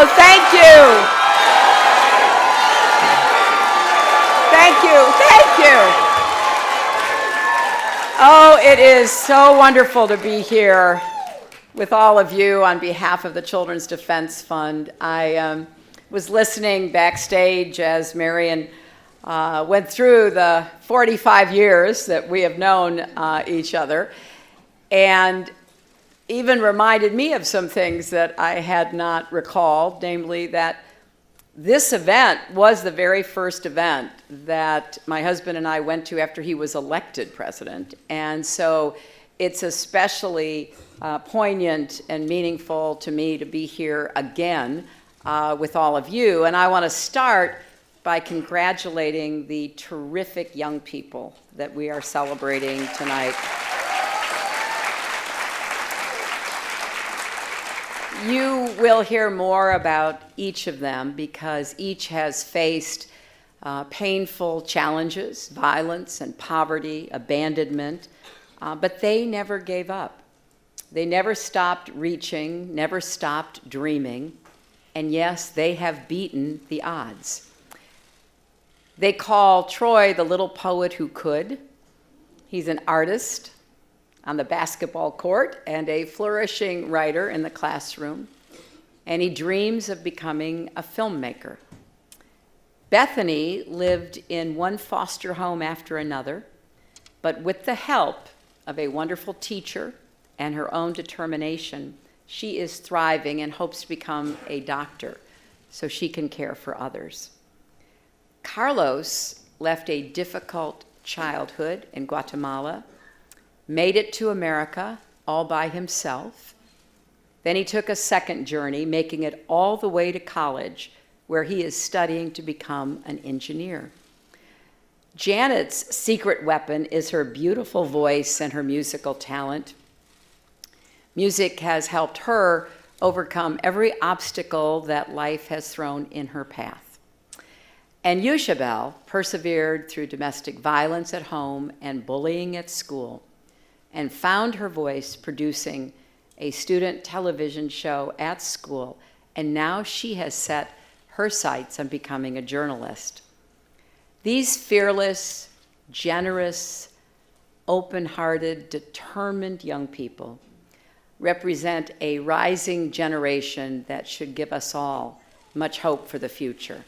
Oh, thank you. Thank you. Thank you. Oh, it is so wonderful to be here with all of you on behalf of the Children's Defense Fund. I was listening backstage as Marion went through the 45 years that we have known each other, and even reminded me of some things that I had not recalled, namely that this event was the very first event that my husband and I went to after he was elected president. And so it's especially poignant and meaningful to me to be here again with all of you. And I want to start by congratulating the terrific young people that we are celebrating tonight. You will hear more about each of them because each has faced painful challenges, violence and poverty, abandonment, but they never gave up. They never stopped reaching, never stopped dreaming, and yes, they have beaten the odds. They call Troy the little poet who could. He's an artist on the basketball court and a flourishing writer in the classroom, and he dreams of becoming a filmmaker. Bethany lived in one foster home after another, but with the help of a wonderful teacher and her own determination, she is thriving and hopes to become a doctor so she can care for others. Carlos left a difficult childhood in Guatemala, made it to America all by himself. Then he took a second journey, making it all the way to college, where he is studying to become an engineer. Janet's secret weapon is her beautiful voice and her musical talent. Music has helped her overcome every obstacle that life has thrown in her path. And Yushabel persevered through domestic violence at home and bullying at school, and found her voice producing a student television show at school, and now she has set her sights on becoming a journalist. These fearless, generous, open-hearted, determined young people represent a rising generation that should give us all much hope for the future.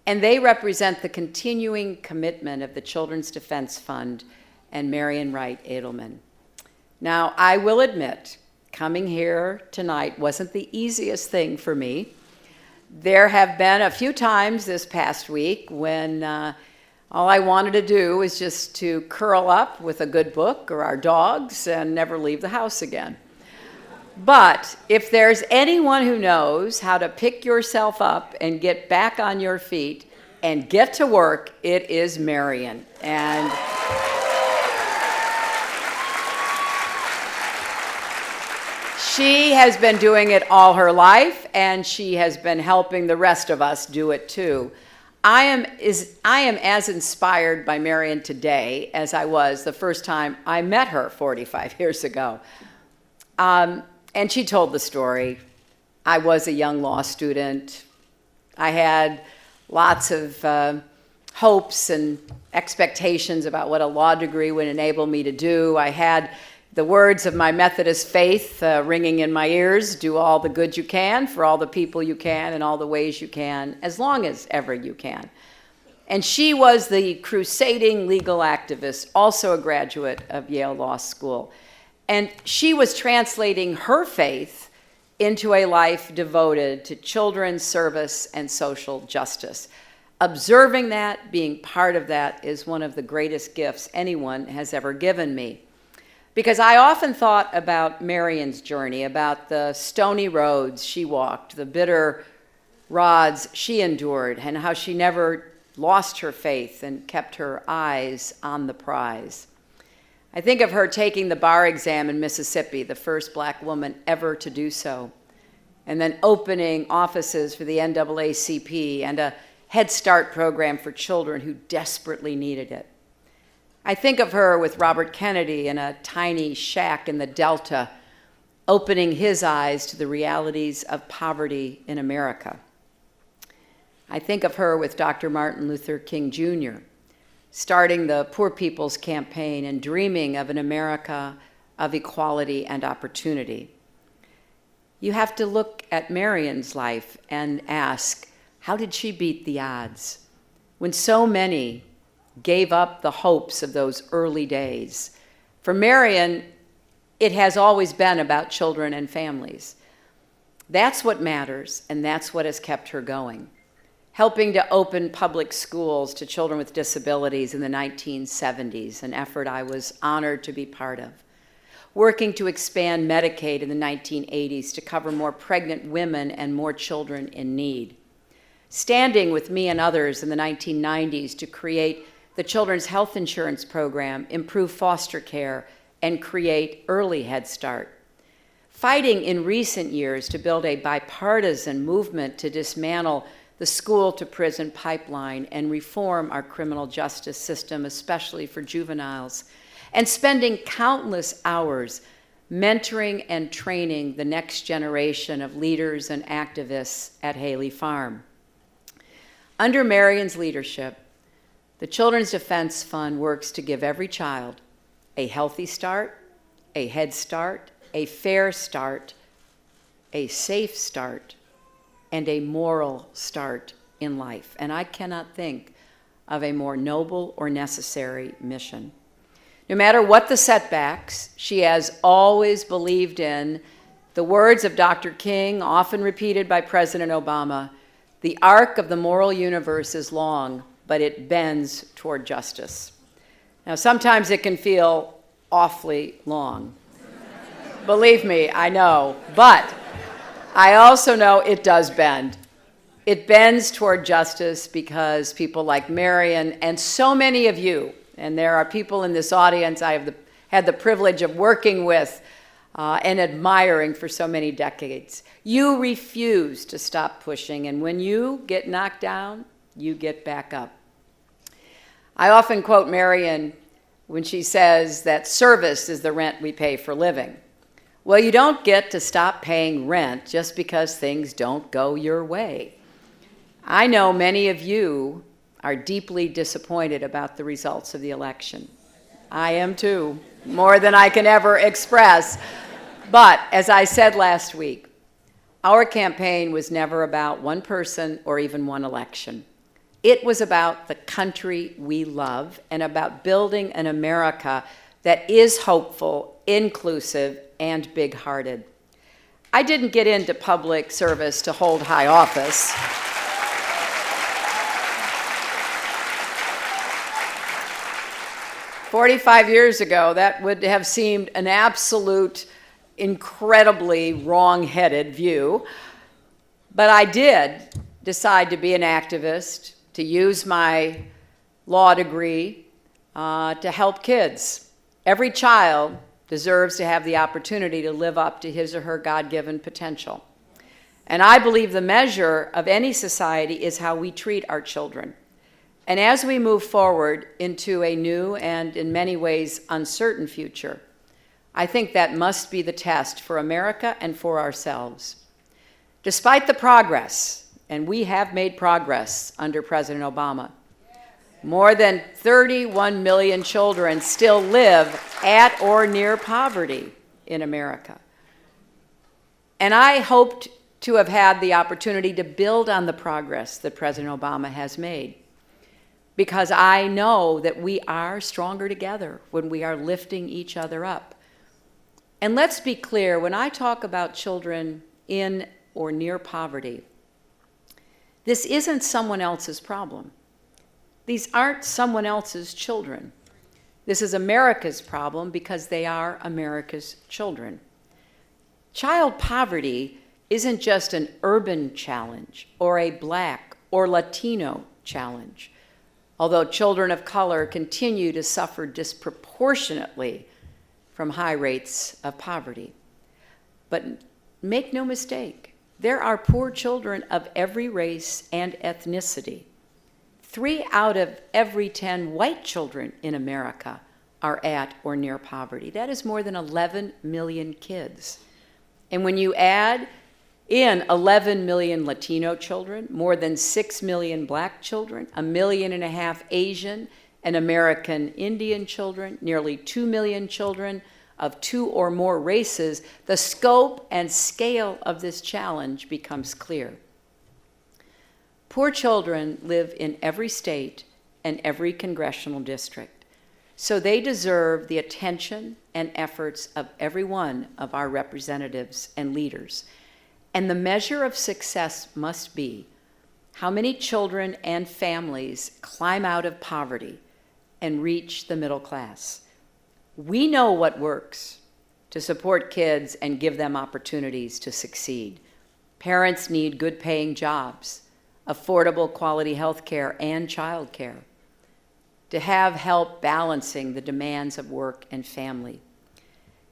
And they represent the continuing commitment of the Children's Defense Fund and Marion Wright Edelman. Now, I will admit, coming here tonight wasn't the easiest thing for me. There have been a few times this past week when all I wanted to do was just to curl up with a good book or our dogs and never leave the house again. But if there's anyone who knows how to pick yourself up and get back on your feet and get to work, it is Marion. And she has been doing it all her life, and she has been helping the rest of us do it too. I am as inspired by Marion today as I was the first time I met her 45 years ago. And she told the story. I was a young law student. I had lots of hopes and expectations about what a law degree would enable me to do. I had the words of my Methodist faith ringing in my ears: do all the good you can for all the people you can in all the ways you can, as long as ever you can. And she was the crusading legal activist, also a graduate of Yale Law School. And she was translating her faith into a life devoted to children's service and social justice. Observing that, being part of that, is one of the greatest gifts anyone has ever given me. Because I often thought about Marion's journey, about the stony roads she walked, the bitter rods she endured, and how she never lost her faith and kept her eyes on the prize. I think of her taking the bar exam in Mississippi, the first black woman ever to do so, and then opening offices for the NAACP and a Head Start program for children who desperately needed it. I think of her with Robert Kennedy in a tiny shack in the Delta, opening his eyes to the realities of poverty in America. I think of her with Dr. Martin Luther King Jr., starting the Poor People's Campaign and dreaming of an America of equality and opportunity. You have to look at Marion's life and ask, how did she beat the odds when so many gave up the hopes of those early days? For Marion, it has always been about children and families. That's what matters, and that's what has kept her going. Helping to open public schools to children with disabilities in the 1970s, an effort I was honored to be part of. Working to expand Medicaid in the 1980s to cover more pregnant women and more children in need. Standing with me and others in the 1990s to create the Children's Health Insurance Program, improve foster care, and create Early Head Start. Fighting in recent years to build a bipartisan movement to dismantle the school-to-prison pipeline and reform our criminal justice system, especially for juveniles, and spending countless hours mentoring and training the next generation of leaders and activists at Haley Farm. Under Marion's leadership, the Children's Defense Fund works to give every child a healthy start, a head start, a fair start, a safe start, and a moral start in life. And I cannot think of a more noble or necessary mission. No matter what the setbacks, she has always believed in the words of Dr. King, often repeated by President Obama, the arc of the moral universe is long, but it bends toward justice. Now, sometimes it can feel awfully long. Believe me, I know, but I also know it does bend. It bends toward justice because people like Marion and so many of you, and there are people in this audience I have had the privilege of working with and admiring for so many decades. You refuse to stop pushing, and when you get knocked down, you get back up. I often quote Marion when she says that service is the rent we pay for living. Well, you don't get to stop paying rent just because things don't go your way. I know many of you are deeply disappointed about the results of the election. I am too, more than I can ever express. But as I said last week, our campaign was never about one person or even one election. It was about the country we love and about building an America that is hopeful, inclusive, and big-hearted. I didn't get into public service to hold high office. 45 years ago, that would have seemed an absolute, incredibly wrong-headed view. But I did decide to be an activist, to use my law degree to help kids. Every child deserves to have the opportunity to live up to his or her God-given potential. And I believe the measure of any society is how we treat our children. And as we move forward into a new and in many ways uncertain future, I think that must be the test for America and for ourselves. Despite the progress, and we have made progress under President Obama, more than 31 million children still live at or near poverty in America. And I hoped to have had the opportunity to build on the progress that President Obama has made, because I know that we are stronger together when we are lifting each other up. And let's be clear, when I talk about children in or near poverty, this isn't someone else's problem. These aren't someone else's children. This is America's problem because they are America's children. Child poverty isn't just an urban challenge or a Black or Latino challenge, although children of color continue to suffer disproportionately from high rates of poverty. But make no mistake, there are poor children of every race and ethnicity. 3 out of every 10 white children in America are at or near poverty. That is more than 11 million kids. And when you add in 11 million Latino children, more than 6 million Black children, 1.5 million Asian and American Indian children, nearly 2 million children of 2 or more races, the scope and scale of this challenge becomes clear. Poor children live in every state and every congressional district, so they deserve the attention and efforts of every one of our representatives and leaders. And the measure of success must be how many children and families climb out of poverty and reach the middle class. We know what works to support kids and give them opportunities to succeed. Parents need good paying jobs, affordable quality health care and child care, to have help balancing the demands of work and family.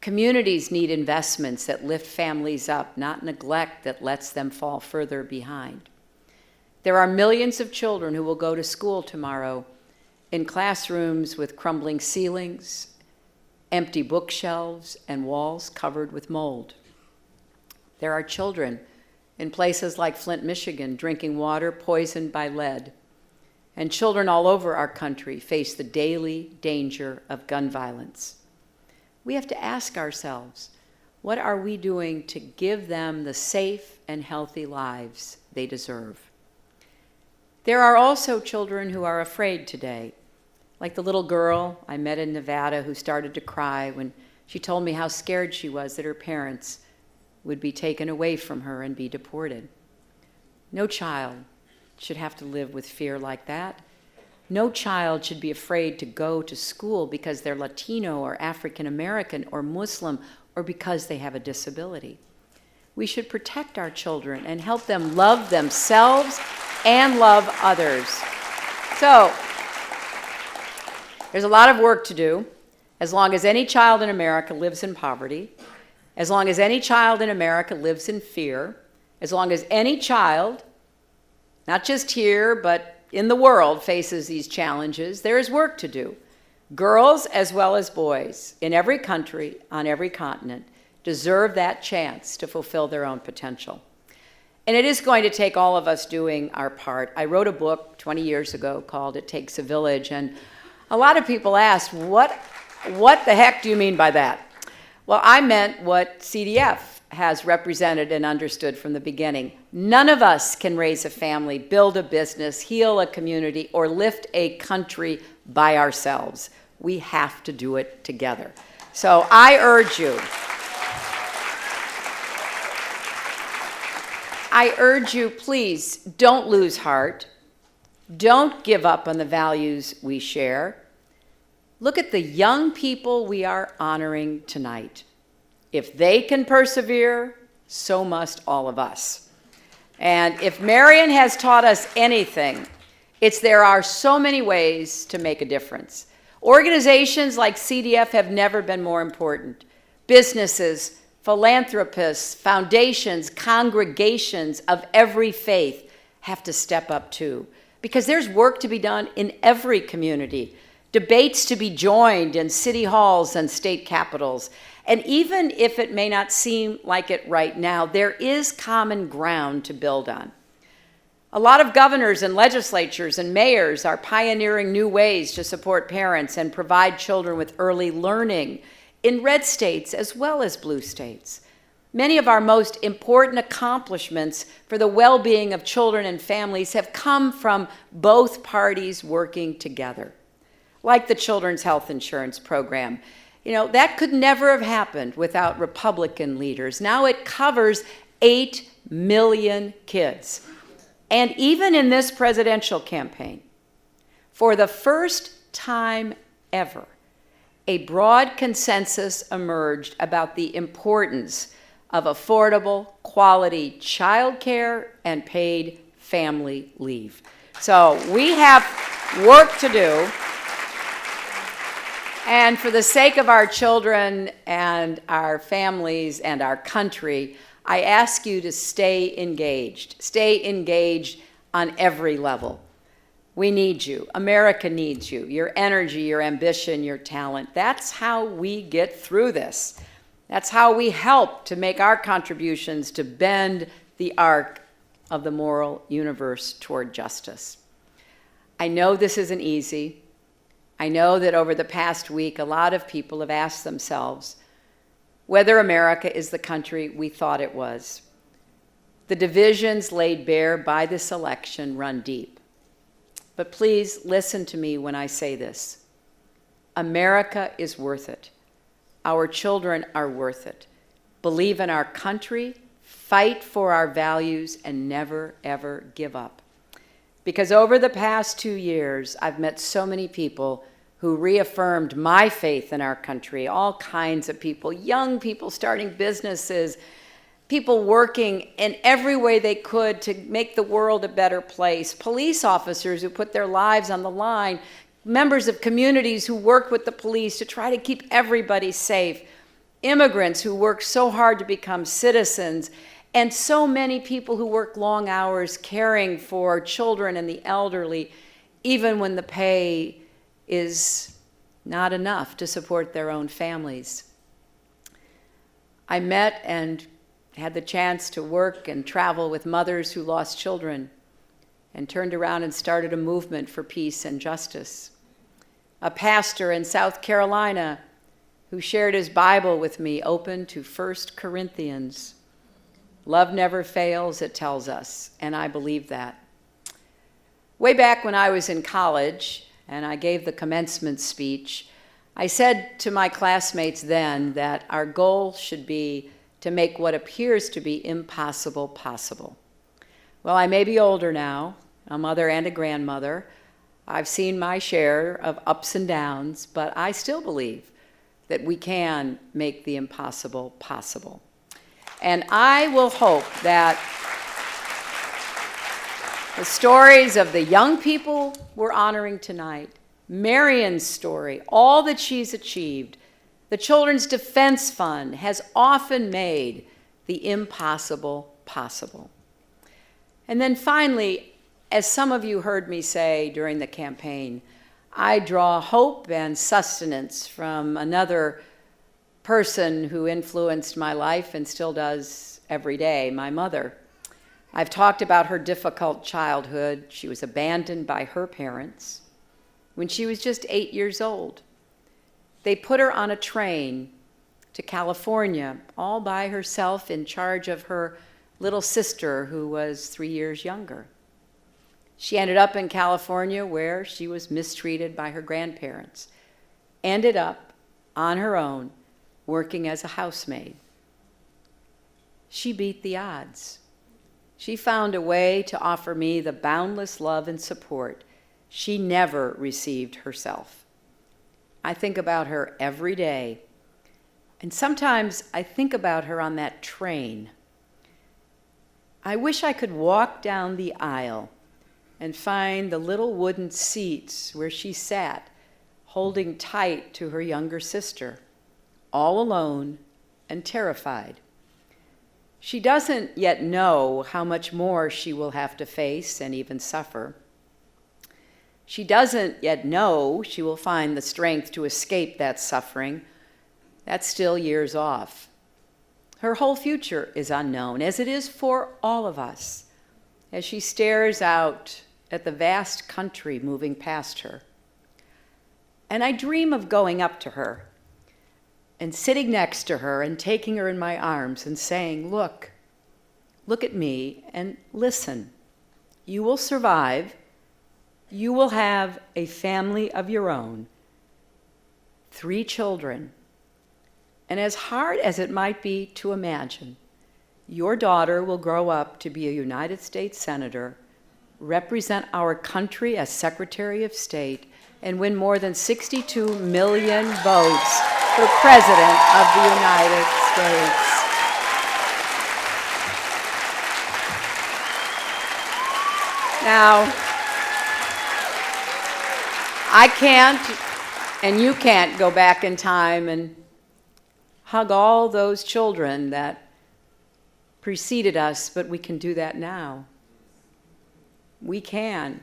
Communities need investments that lift families up, not neglect that lets them fall further behind. There are millions of children who will go to school tomorrow in classrooms with crumbling ceilings, empty bookshelves, and walls covered with mold. There are children in places like Flint, Michigan, drinking water poisoned by lead. And children all over our country face the daily danger of gun violence. We have to ask ourselves, what are we doing to give them the safe and healthy lives they deserve? There are also children who are afraid today, like the little girl I met in Nevada who started to cry when she told me how scared she was that her parents would be taken away from her and be deported. No child should have to live with fear like that. No child should be afraid to go to school because they're Latino or African American or Muslim or because they have a disability. We should protect our children and help them love themselves and love others. So, there's a lot of work to do. As long as any child in America lives in poverty, as long as any child in America lives in fear, as long as any child, not just here, but in the world, faces these challenges, there is work to do. Girls as well as boys in every country, on every continent, deserve that chance to fulfill their own potential. And it is going to take all of us doing our part. I wrote a book 20 years ago called It Takes a Village, and a lot of people asked, what the heck do you mean by that? Well, I meant what CDF has represented and understood from the beginning. None of us can raise a family, build a business, heal a community, or lift a country by ourselves. We have to do it together. So I urge you, please don't lose heart. Don't give up on the values we share. Look at the young people we are honoring tonight. If they can persevere, so must all of us. And if Marion has taught us anything, it's there are so many ways to make a difference. Organizations like CDF have never been more important. Businesses, philanthropists, foundations, congregations of every faith have to step up too, because there's work to be done in every community, debates to be joined in city halls and state capitals. And even if it may not seem like it right now, there is common ground to build on. A lot of governors and legislatures and mayors are pioneering new ways to support parents and provide children with early learning in red states as well as blue states. Many of our most important accomplishments for the well-being of children and families have come from both parties working together, like the Children's Health Insurance Program. You know, that could never have happened without Republican leaders. Now it covers 8 million kids. And even in this presidential campaign, for the first time ever, a broad consensus emerged about the importance of affordable, quality childcare and paid family leave. So we have work to do. And for the sake of our children and our families and our country, I ask you to stay engaged. Stay engaged on every level. We need you. America needs you. Your energy, your ambition, your talent. That's how we get through this. That's how we help to make our contributions to bend the arc of the moral universe toward justice. I know this isn't easy. I know that over the past week, a lot of people have asked themselves whether America is the country we thought it was. The divisions laid bare by this election run deep. But please listen to me when I say this. America is worth it. Our children are worth it. Believe in our country, fight for our values, and never, ever give up. Because over the past 2 years, I've met so many people who reaffirmed my faith in our country, all kinds of people, young people starting businesses, people working in every way they could to make the world a better place, police officers who put their lives on the line, members of communities who worked with the police to try to keep everybody safe, immigrants who worked so hard to become citizens, and so many people who work long hours caring for children and the elderly, even when the pay is not enough to support their own families. I met and had the chance to work and travel with mothers who lost children and turned around and started a movement for peace and justice. A pastor in South Carolina who shared his Bible with me, open to 1 Corinthians. Love never fails, it tells us, and I believe that. Way back when I was in college and I gave the commencement speech, I said to my classmates then that our goal should be to make what appears to be impossible possible. Well, I may be older now, a mother and a grandmother. I've seen my share of ups and downs, but I still believe that we can make the impossible possible. And I will hope that the stories of the young people we're honoring tonight, Marion's story, all that she's achieved, the Children's Defense Fund has often made the impossible possible. And then finally, as some of you heard me say during the campaign, I draw hope and sustenance from another person who influenced my life and still does every day, my mother. I've talked about her difficult childhood. She was abandoned by her parents when she was just 8 years old. They put her on a train to California, all by herself in charge of her little sister who was 3 years younger. She ended up in California where she was mistreated by her grandparents, ended up on her own working as a housemaid. She beat the odds. She found a way to offer me the boundless love and support she never received herself. I think about her every day, and sometimes I think about her on that train. I wish I could walk down the aisle and find the little wooden seats where she sat, holding tight to her younger sister, all alone and terrified. She doesn't yet know how much more she will have to face and even suffer. She doesn't yet know she will find the strength to escape that suffering. That's still years off. Her whole future is unknown, as it is for all of us, as she stares out at the vast country moving past her. And I dream of going up to her and sitting next to her and taking her in my arms and saying, look at me and listen. You will survive. You will have a family of your own, 3 children. And as hard as it might be to imagine, your daughter will grow up to be a United States Senator, represent our country as Secretary of State, and win more than 62 million votes for President of the United States. Now, I can't, and you can't go back in time and hug all those children that preceded us, but we can do that now. We can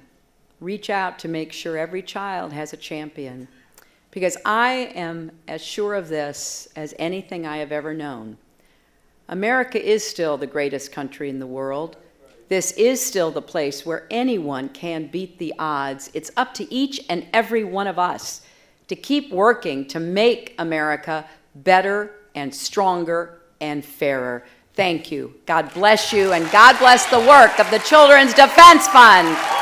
reach out to make sure every child has a champion, because I am as sure of this as anything I have ever known. America is still the greatest country in the world. This is still the place where anyone can beat the odds. It's up to each and every one of us to keep working to make America better and stronger and fairer. Thank you. God bless you, and God bless the work of the Children's Defense Fund.